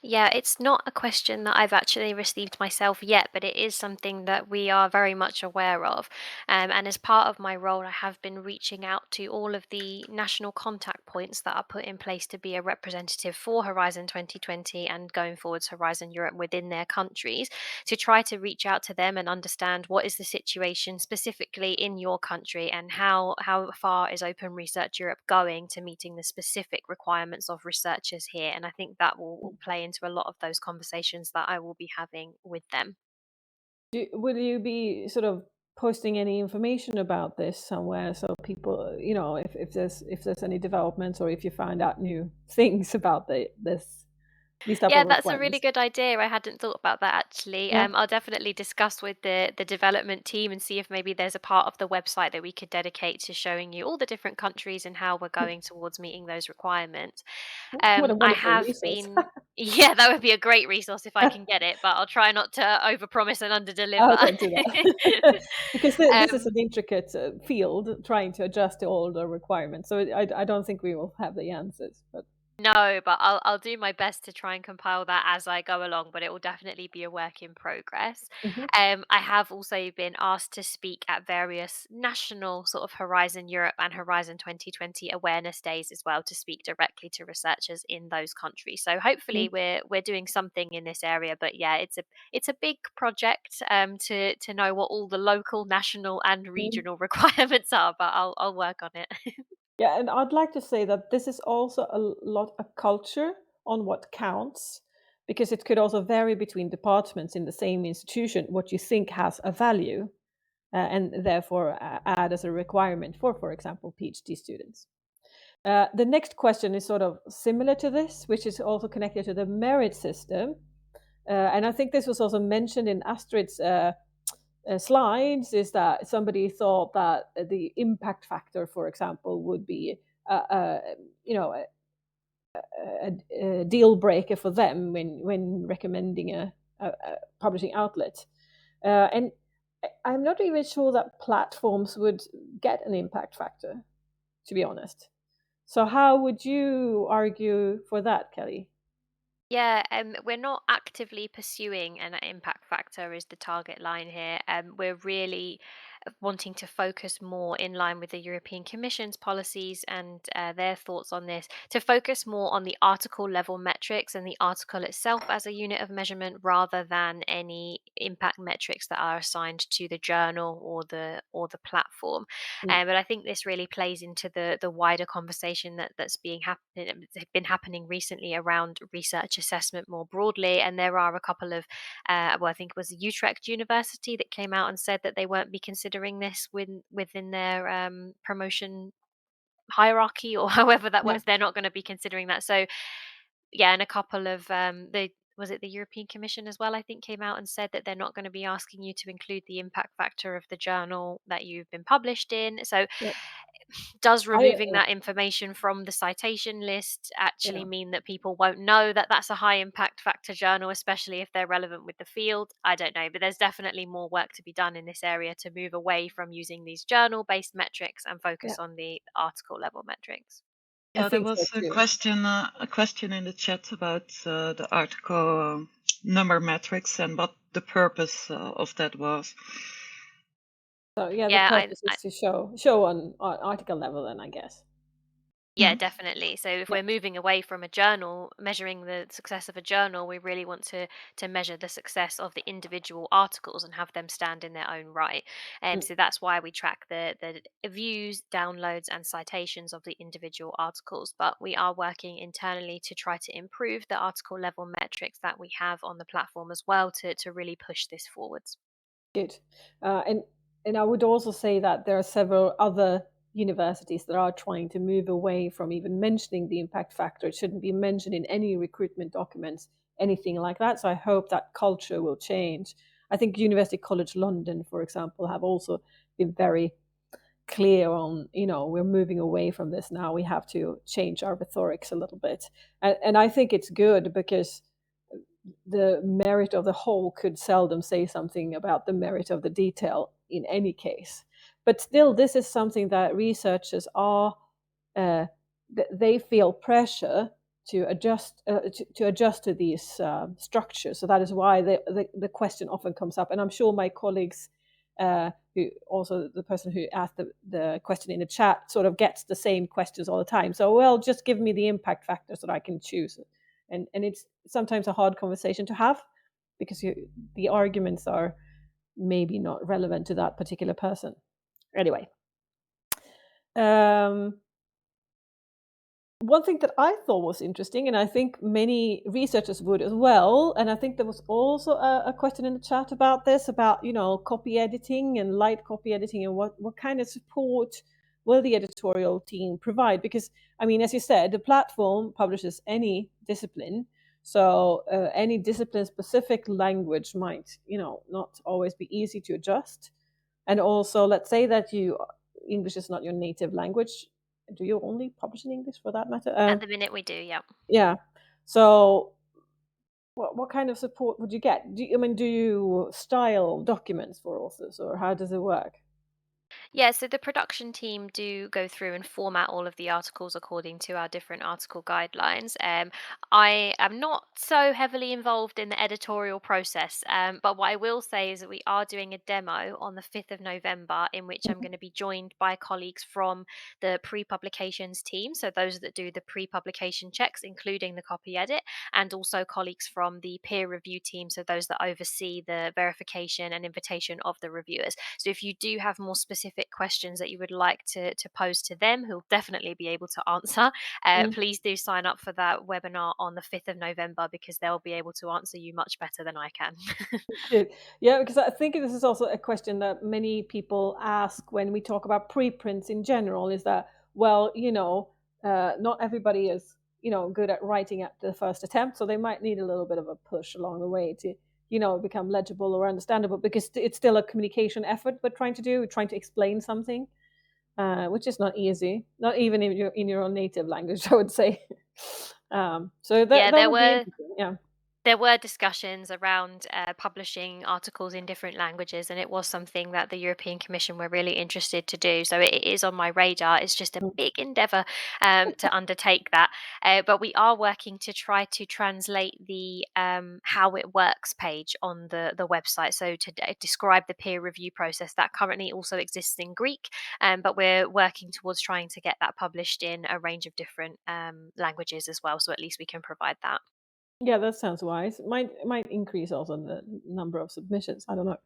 Yeah, it's not a question that I've actually received myself yet, but it is something that we are very much aware of. And as part of my role, I have been reaching out to all of the national contact points that are put in place to be a representative for Horizon 2020 and going forwards Horizon Europe within their countries, to try to reach out to them and understand what is the situation specifically in your country, and how far is Open Research Europe going to meeting the specific requirements of researchers here. And I think that will play into a lot of those conversations that I will be having with them. Will you be sort of posting any information about this somewhere, so people, if there's any developments, or if you find out new things about this? these type Yeah, of that's a really requirements. good idea. I hadn't thought about that actually. Yeah. I'll definitely discuss with the development team and see if maybe there's a part of the website that we could dedicate to showing you all the different countries and how we're going towards meeting those requirements. What a I wonderful have resource. been yeah, that would be a great resource if I can get it, but I'll try not to overpromise and Oh, underdeliver. don't do that. Because this is um, an intricate field trying to adjust to all the requirements. So I don't think we will have the answers. But No, but I'll do my best to try and compile that as I go along, but it will definitely be a work in progress. mhm, I have also been asked to speak at various national sort of Horizon Europe and Horizon 2020 awareness days as well to speak directly to researchers in those countries. So hopefully mm, we're doing something in this area. But yeah, it's a big project to know what all the local, national, and mm. regional requirements are. But I'll work on it. Yeah, and I'd like to say that this is also a lot a culture on what counts, because it could also vary between departments in the same institution what you think has a value, and therefore add as a requirement for example, PhD students. The next question is sort of similar to this, which is also connected to the merit system. And I think this was also mentioned in Astrid's slides, is that somebody thought that the impact factor, for example, would be you know a deal breaker for them when recommending a publishing outlet. And I'm not even sure that platforms would get an impact factor, to be honest. So how would you argue for that, Kelly? Yeah, we're not actively pursuing an impact factor as the target line here. We're really wanting to focus more in line with the European Commission's policies and their thoughts on this, to focus more on the article level metrics and the article itself as a unit of measurement rather than any impact metrics that are assigned to the journal or the platform. Mm, But I think this really plays into the wider conversation that's been happening recently around research assessment more broadly. And there are a couple of, well, I think it was Utrecht University that came out and said that they won't be considering this within their promotion hierarchy or however that yeah, works. They're not going to be considering that. So yeah, and a couple of the was it the European Commission as well, I think, came out and said that they're not going to be asking you to include the impact factor of the journal that you've been published in. So yeah. does I removing that information from the citation list yeah. actually mean that people won't know that that's a high impact factor journal, especially if they're relevant with the field? I don't know, but there's definitely more work to be done in this area to move away from using these journal based metrics and Yeah, focus on the article level metrics. I Yeah, there think so was too. a question in the chat about the article number metrics and what the purpose of that was. So yeah, the Yeah, purpose is to show on article level, then I guess. yeah, Hmm. definitely. So if Yeah, we're moving away from a journal, measuring the success of a journal, we really want to measure the success of the individual articles and have them stand in their own right. mm, So that's why we track the views, downloads, and citations of the individual articles. But we are working internally to try to improve the article level metrics that we have on the platform as well to really push this forwards. good. And I would also say that there are several other universities that are trying to move away from even mentioning the impact factor. It shouldn't be mentioned in any recruitment documents, anything like that. So I hope that culture will change. I think University College London, for example, have also been very clear on, we're moving away from this now. We have to change our rhetorics a little bit. And I think it's good, because the merit of the whole could seldom say something about the merit of the detail in any case. But still, this is something that researchers are, uh, they feel pressure to adjust to adjust to these structures. So that is why the question often comes up. And I'm sure my colleagues, who also the person who asked the question in the chat, sort of gets the same questions all the time. So, well, just give me the impact factor so that I can choose. And it's sometimes a hard conversation to have, because the arguments are maybe not relevant to that particular person. Anyway, one thing that I thought was interesting, and I think many researchers would as well, and I think there was also a question in the chat about this, about copy editing and light copy editing, and what kind of support will the editorial team provide? Because I mean, as you said, the platform publishes any discipline, So any discipline-specific language might, not always be easy to adjust. And also, let's say that English is not your native language. Do you only publish in English for that matter? At the minute we do, yeah. Yeah. So what kind of support would you get? Do you style documents for authors, or how does it work? Yeah, so the production team do go through and format all of the articles according to our different article guidelines. I am not so heavily involved in the editorial process, but what I will say is that we are doing a demo on the 5th of November in which I'm Mhm. going to be joined by colleagues from the pre publications team. So, those that do the pre publication checks, including the copy edit, and also colleagues from the peer review team. So, those that oversee the verification and invitation of the reviewers. So if you do have more specific questions that you would like to pose to them, who'll definitely be able to answer, Mm. please do sign up for that webinar on the 5th of November because they'll be able to answer you much better than I can. Good. Yeah, because I think this is also a question that many people ask when we talk about preprints in general, is that, well, not everybody is, good at writing at the first attempt, so they might need a little bit of a push along the way to, become legible or understandable, because it's still a communication effort we're trying to explain something, which is not easy, not even in your own native language, I would say. So Yeah, that would be interesting. Yeah. there were discussions around publishing articles in different languages, and it was something that the European Commission were really interested to do. So it is on my radar. It's just a Mm. big endeavour to undertake that. But we are working to try to translate the how it works page on the website. So to describe the peer review process that currently also exists in Greek, but we're working towards trying to get that published in a range of different languages as well. So at least we can provide that. Yeah, that sounds wise. Might increase also the number of submissions. I don't know.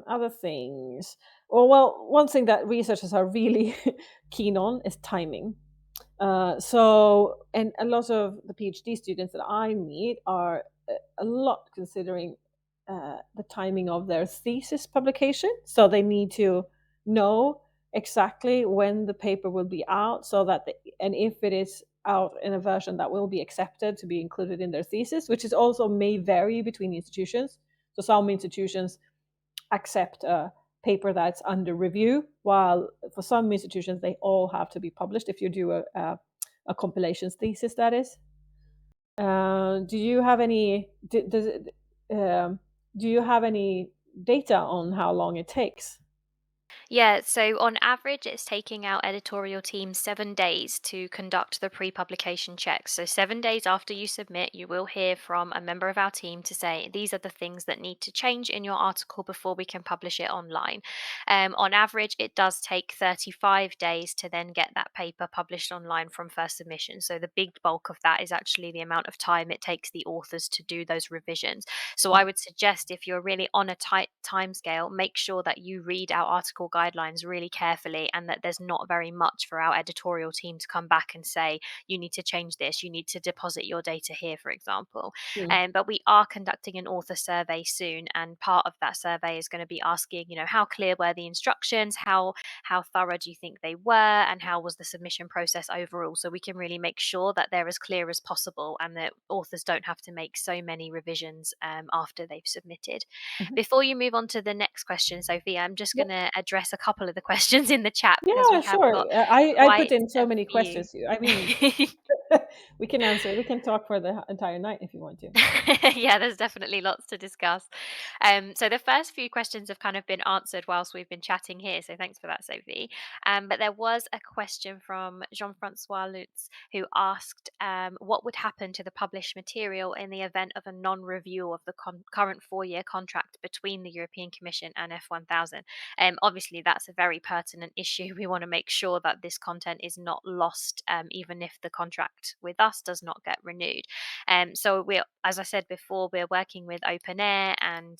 Other things. Well, one thing that researchers are really keen on is timing. And a lot of the PhD students that I meet are a lot considering the timing of their thesis publication. So they need to know exactly when the paper will be out, and if it is out in a version that will be accepted to be included in their thesis, which is also may vary between institutions. So some institutions accept a paper that's under review, while for some institutions they all have to be published if you do a compilations thesis. That is. Do you have any? Does it? Do you have any data on how long it takes? Yeah, so on average, it's taking our editorial team 7 days to conduct the pre publication checks. So, 7 days after you submit, you will hear from a member of our team to say, these are the things that need to change in your article before we can publish it online. On average, it does take 35 days to then get that paper published online from first submission. So, the big bulk of that is actually the amount of time it takes the authors to do those revisions. So I would suggest if you're really on a tight time scale, make sure that you read our article guidelines really carefully and that there's not very much for our editorial team to come back and say, you need to change this, you need to deposit your data here, for example. Mm. But we are conducting an author survey soon, and part of that survey is going to be asking, how clear were the instructions, how thorough do you think they were, and how was the submission process overall, so we can really make sure that they're as clear as possible and that authors don't have to make so many revisions after they've submitted. Mhm. Before you move on to the next question, Sophia, I'm just Yeah, going to address a couple of the questions in the chat because yeah, we have sure. got I put quite in so a many few. questions. I mean, we can answer. We can talk for the entire night if you want to. Yeah, there's definitely lots to discuss. So the first few questions have kind of been answered whilst we've been chatting here. So thanks for that, Sophie. But there was a question from Jean-Francois Lutz who asked what would happen to the published material in the event of a non-review of the current 4-year contract between the European Commission and F1000. Obviously, that's a very pertinent issue. We want to make sure that this content is not lost, even if the contract with us does not get renewed. So as I said before, we're working with OpenAir and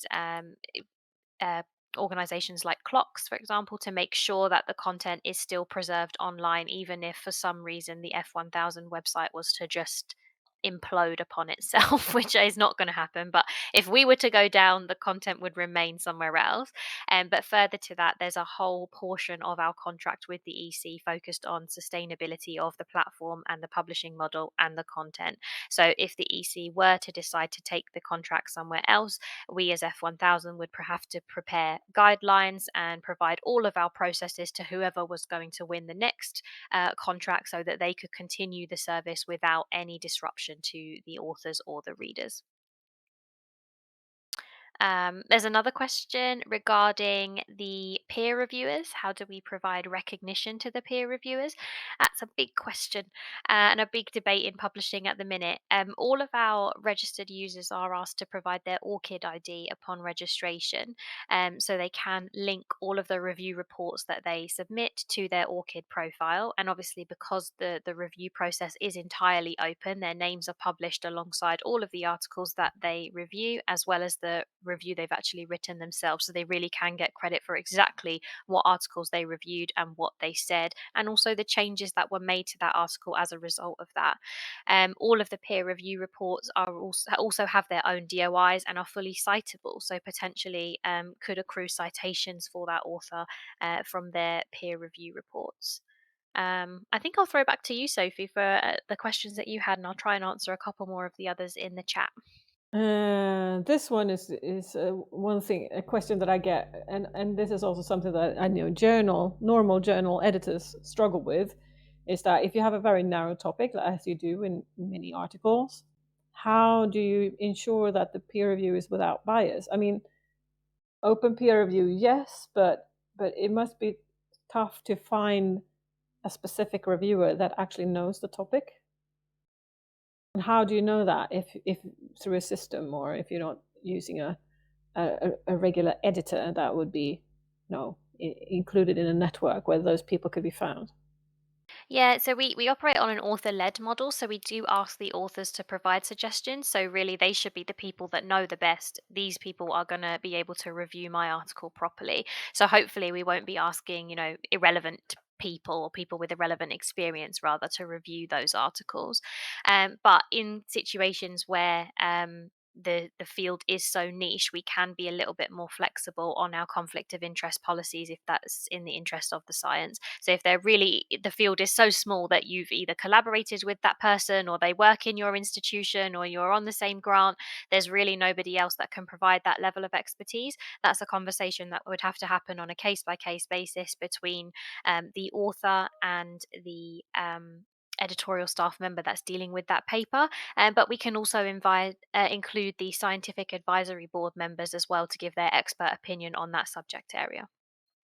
uh, organizations like Clocks, for example, to make sure that the content is still preserved online, even if for some reason the F1000 website was to just implode upon itself, which is not going to happen. But if we were to go down, the content would remain somewhere else. But further to that, there's a whole portion of our contract with the EC focused on sustainability of the platform and the publishing model and the content. So if the EC were to decide to take the contract somewhere else, we as F1000 would have to prepare guidelines and provide all of our processes to whoever was going to win the next contract so that they could continue the service without any disruption to the authors or the readers. There's another question regarding the peer reviewers. How do we provide recognition to the peer reviewers? That's a big question and a big debate in publishing at the minute. All of our registered users are asked to provide their ORCID ID upon registration, so they can link all of the review reports that they submit to their ORCID profile. And obviously, because the review process is entirely open, their names are published alongside all of the articles that they review, as well as the review they've actually written themselves, so they really can get credit for exactly what articles they reviewed and what they said, and also the changes that were made to that article as a result of that. All of the peer review reports are also have their own DOIs and are fully citable, so potentially could accrue citations for that author from their peer review reports. I think I'll throw back to you, Sophie, for the questions that you had, and I'll try and answer a couple more of the others in the chat. This one is one thing, a question that I get, and this is also something that I know normal journal editors struggle with, is that if you have a very narrow topic, as you do in many articles, how do you ensure that the peer review is without bias? I mean, open peer review, yes, but it must be tough to find a specific reviewer that actually knows the topic. And how do you know that if through a system, or if you're not using a regular editor that would be included in a network where those people could be found? Yeah, so we operate on an author-led model, so we do ask the authors to provide suggestions. So really, they should be the people that know the best. These people are going to be able to review my article properly. So hopefully, we won't be asking, irrelevant people or people with irrelevant experience rather to review those articles. But in situations where the field is so niche, we can be a little bit more flexible on our conflict of interest policies if that's in the interest of the science. So if the field is so small that you've either collaborated with that person, or they work in your institution, or you're on the same grant, there's really nobody else that can provide that level of expertise. That's a conversation that would have to happen on a case by case basis between the author and the editorial staff member that's dealing with that paper. But we can also include the scientific advisory board members as well to give their expert opinion on that subject area.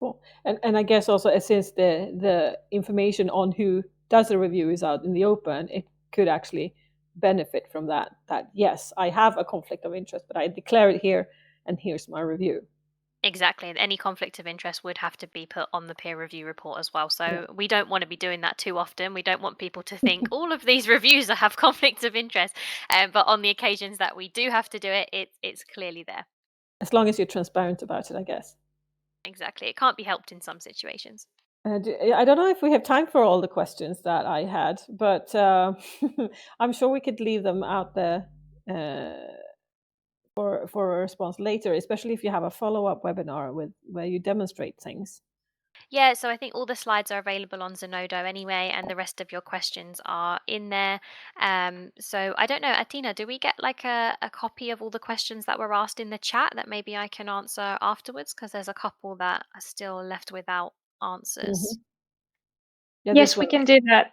Cool. And I guess also, since the information on who does the review is out in the open, it could actually benefit from that. That yes, I have a conflict of interest, but I declare it here, and here's my review. Exactly. And any conflict of interest would have to be put on the peer review report as well. Yeah. So we don't want to be doing that too often. We don't want people to think all of these reviews have conflicts of interest. But on the occasions that we do have to do it, it's clearly there. As long as you're transparent about it, I guess. Exactly. It can't be helped in some situations. I don't know if we have time for all the questions that I had, but I'm sure we could leave them out there for a response later, especially if you have a follow-up webinar where you demonstrate things. Yeah, so I think all the slides are available on Zenodo anyway, and the rest of your questions are in there. So I don't know, Atina, do we get like a copy of all the questions that were asked in the chat that maybe I can answer afterwards? Because there's a couple that are still left without answers. Mm-hmm. Yeah, Yes, we can do that.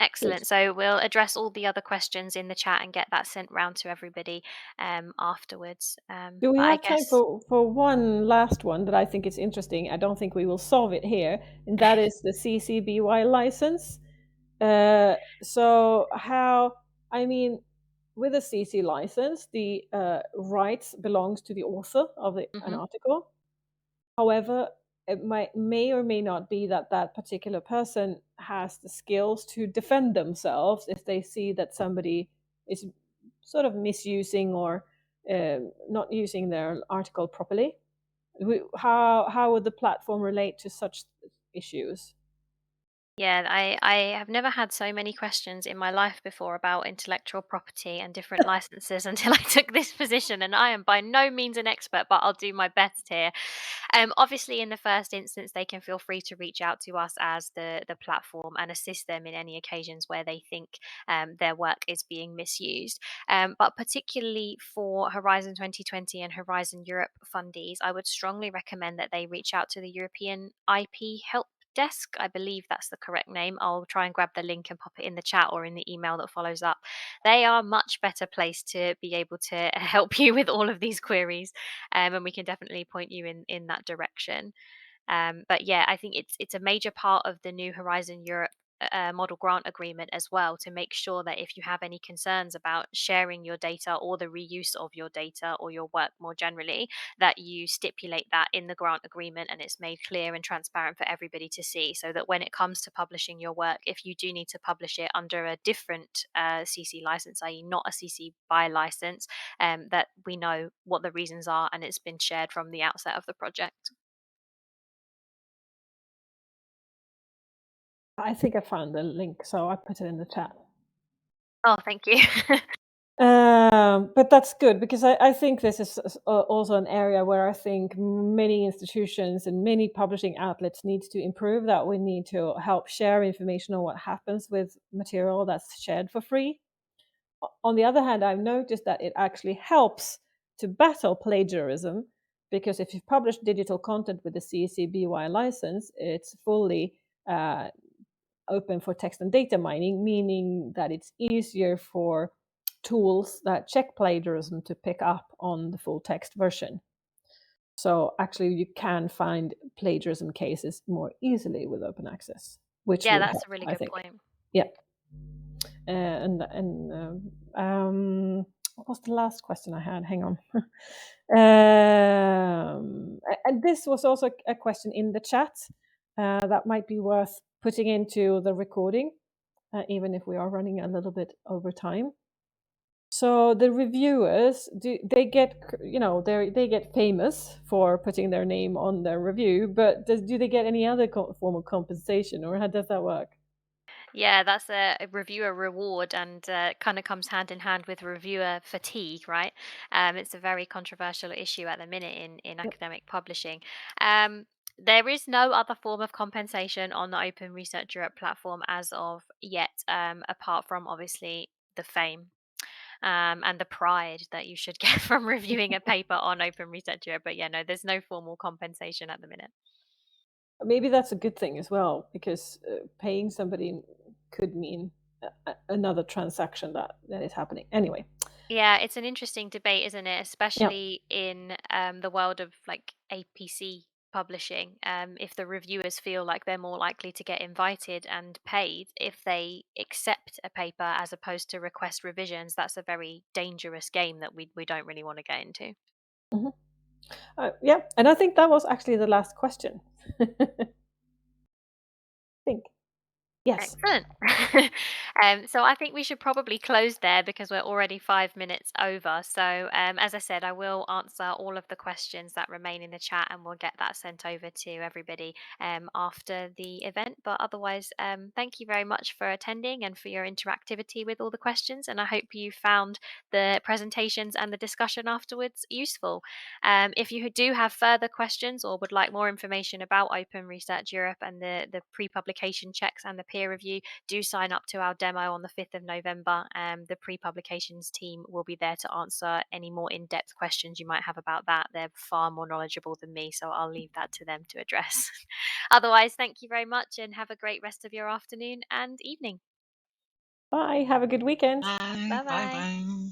Excellent. So we'll address all the other questions in the chat and get that sent round to everybody afterwards. Do we But I have time guess. for one last one that I think is interesting? I don't think we will solve it here, and that is the CCBY license. So how, I mean, with a CC license, the rights belongs to the author of an article. However, it may or may not be that that particular person has the skills to defend themselves if they see that somebody is sort of misusing or not using their article properly. How would the platform relate to such issues? Yeah, I have never had so many questions in my life before about intellectual property and different licenses until I took this position, and I am by no means an expert, but I'll do my best here. Obviously, in the first instance, they can feel free to reach out to us as the platform and assist them in any occasions where they think their work is being misused. But particularly for Horizon 2020 and Horizon Europe fundees, I would strongly recommend that they reach out to the European IP Help Desk. I believe that's the correct name. I'll try and grab the link and pop it in the chat or in the email that follows up. They are much better placed to be able to help you with all of these queries, and we can definitely point you in that direction. But yeah, I think it's a major part of the new Horizon Europe model grant agreement as well, to make sure that if you have any concerns about sharing your data or the reuse of your data or your work more generally, that you stipulate that in the grant agreement and it's made clear and transparent for everybody to see, so that when it comes to publishing your work, if you do need to publish it under a different CC license, i.e. not a CC BY license, that we know what the reasons are and it's been shared from the outset of the project. I think I found the link, so I put it in the chat. Oh, thank you. But that's good, because I think this is also an area where I think many institutions and many publishing outlets need to improve, that we need to help share information on what happens with material that's shared for free. On the other hand, I've noticed that it actually helps to battle plagiarism, because if you publish digital content with the CCBY license, it's fully open for text and data mining, meaning that it's easier for tools that check plagiarism to pick up on the full text version. So actually, you can find plagiarism cases more easily with open access, which Yeah, would that's help, a really I good think. point. Yeah. What was the last question I had? Hang on. And this was also a question in the chat that might be worth putting into the recording, even if we are running a little bit over time. So the reviewers, they get, they get famous for putting their name on their review, but do they get any other form of compensation, or how does that work? Yeah, that's a reviewer reward, and kind of comes hand in hand with reviewer fatigue, right? It's a very controversial issue at the minute in academic publishing. There is no other form of compensation on the Open Research Europe platform as of yet, apart from obviously the fame and the pride that you should get from reviewing a paper on Open Research Europe. But yeah, no, there's no formal compensation at the minute. Maybe that's a good thing as well, because paying somebody could mean another transaction that is happening. Anyway, Yeah, it's an interesting debate, isn't it? yeah. Especially in the world of like APC publishing. If the reviewers feel like they're more likely to get invited and paid if they accept a paper as opposed to request revisions, that's a very dangerous game that we don't really want to get into. Mhm. Yeah, and I think that was actually the last question. I think. Yes. Excellent. So I think we should probably close there because we're already 5 minutes over. So, as I said, I will answer all of the questions that remain in the chat and we'll get that sent over to everybody after the event. But otherwise, thank you very much for attending and for your interactivity with all the questions. And I hope you found the presentations and the discussion afterwards useful. If you do have further questions or would like more information about Open Research Europe and the pre-publication checks and the peer review, do sign up to our demo on the 5th of November. The pre-publications team will be there to answer any more in-depth questions you might have about that. They're far more knowledgeable than me, so I'll leave that to them to address. Otherwise, thank you very much and have a great rest of your afternoon and evening. Bye. Have a good weekend. Bye. Bye Bye bye. bye.